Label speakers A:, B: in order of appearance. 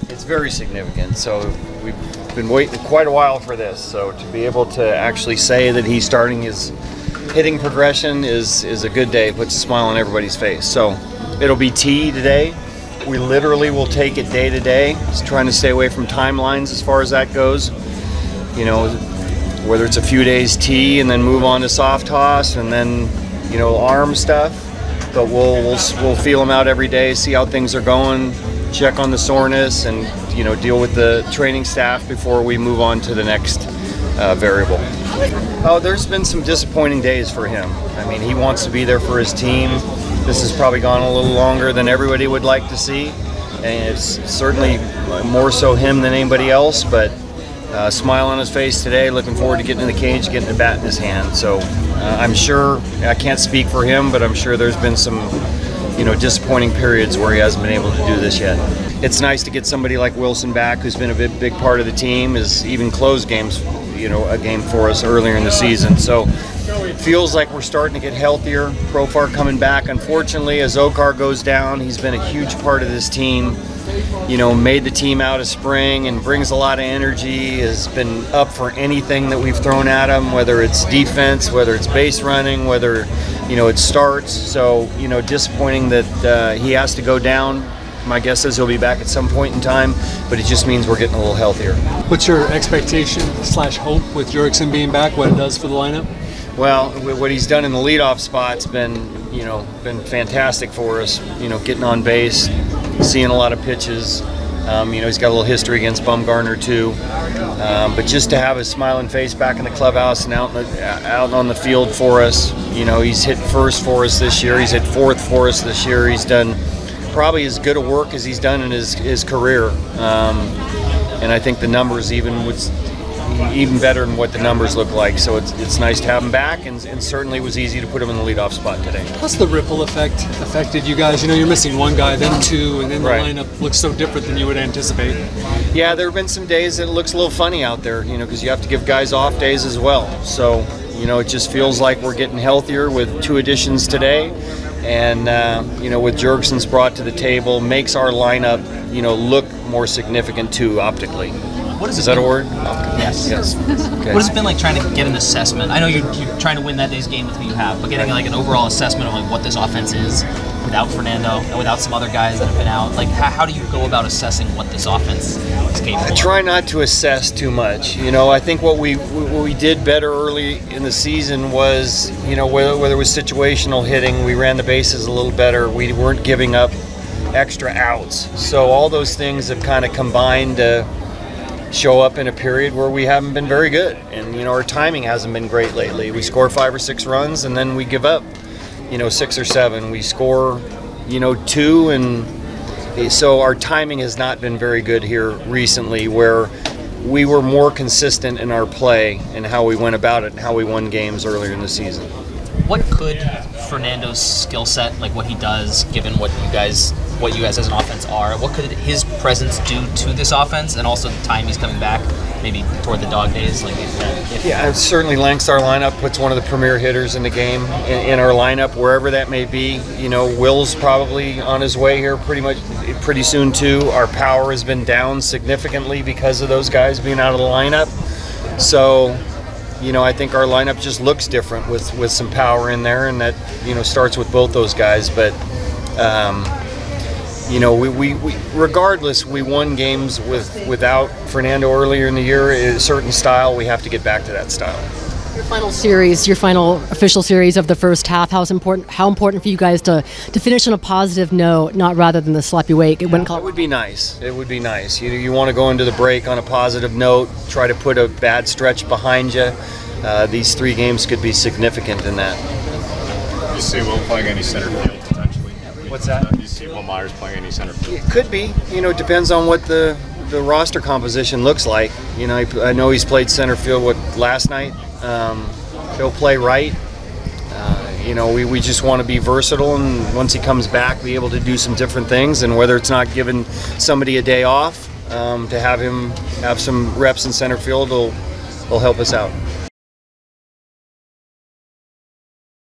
A: It's very significant. So we've been waiting quite a while for this. So to be able to actually say that he's starting his hitting progression is a good day. It puts a smile on everybody's face. So it'll be T today. We literally will take it day to day. Just trying to stay away from timelines as far as that goes. You know, whether it's a few days T and then move on to soft toss and then, you know, arm stuff. But we'll feel them out every day, see how things are going, check on the soreness, and, you know, deal with the training staff before we move on to the next variable. Oh, there's been some disappointing days for him. I mean, he wants to be there for his team. This has probably gone a little longer than everybody would like to see, and it's certainly more so him than anybody else, but smile on his face today, looking forward to getting in the cage, getting the bat in his hand. So I'm sure, I can't speak for him, but I'm sure there's been some, you know, disappointing periods where he hasn't been able to do this yet. It's nice to get somebody like Wilson back, who's been a big part of the team, has even closed games, you know, a game for us earlier in the season. So it feels like we're starting to get healthier. Profar coming back. Unfortunately, as Okar goes down, he's been a huge part of this team. You know, made the team out of spring and brings a lot of energy, has been up for anything that we've thrown at him, whether it's defense, whether it's base running, whether, you know, it starts. So, you know, disappointing that he has to go down. My guess is he'll be back at some point in time, but it just means we're getting a little healthier.
B: What's your expectation / hope with Jurickson being back, what it does for the lineup?
A: Well, what he's done in the leadoff spot's been, you know, been fantastic for us. You know, getting on base, seeing a lot of pitches. You know, he's got a little history against Bumgarner too. But just to have his smiling face back in the clubhouse and out on the field for us. You know, he's hit first for us this year. He's hit fourth for us this year. He's done probably as good a work as he's done in his career. And I think the numbers even better than what the numbers look like. So it's nice to have him back, and certainly it was easy to put him in the leadoff spot today.
B: Plus the ripple effect affected you guys. You know, you're missing one guy, then two, and then the lineup looks so different than you would anticipate. Yeah, there have been some days that it looks a little funny out there, you know, because you have to give guys off days as well. So, you know, it just feels like we're getting healthier with 2 additions today. And, you know, with Jurickson's brought to the table, makes our lineup, you know, look more significant too, optically. Is that a word?
C: Yes.
A: Okay.
C: What has it been like trying to get an assessment? I know you're trying to win that day's game with who you have, but getting like an overall assessment of like what this offense is without Fernando and without some other guys that have been out. Like, how do you go about assessing what this offense is capable of?
A: I try not to assess too much. You know, I think what we did better early in the season was, you know, whether it was situational hitting, we ran the bases a little better. We weren't giving up extra outs. So all those things have kind of combined to show up in a period where we haven't been very good, and you know, our timing hasn't been great lately. We score 5 or 6 runs and then we give up, you know, 6 or 7. We score, you know, 2, and so our timing has not been very good here recently, where we were more consistent in our play and how we went about it and how we won games earlier in the season.
C: What could Fernando's skill set, like what he does, given what you guys as an offense are, what could his presence do to this offense, and also the time he's coming back, maybe toward the dog days? Like,
A: yeah, it certainly lengthens our lineup, puts one of the premier hitters in the game in our lineup, wherever that may be. You know, Will's probably on his way here pretty soon too. Our power has been down significantly because of those guys being out of the lineup. So, you know, I think our lineup just looks different with some power in there, and that, you know, starts with both those guys. But you know, we regardless, we won games without Fernando earlier in the year. A certain style, we have to get back to that style.
D: Your final series, your final official series of the first half, how important for you guys to finish on a positive note, not rather than the sloppy way it went?
A: It would be nice. It would be nice. You want to go into the break on a positive note, try to put a bad stretch behind you. These 3 games could be significant in that.
E: Do you see Will playing any center field potentially?
A: What's that?
E: Do you see Will Myers playing any center field?
A: It could be. You know, it depends on what the roster composition looks like. You know, I know he's played center field last night. He'll play right. You know, we just want to be versatile, and once he comes back, be able to do some different things. And whether it's not giving somebody a day off, to have him have some reps in center field will help us out.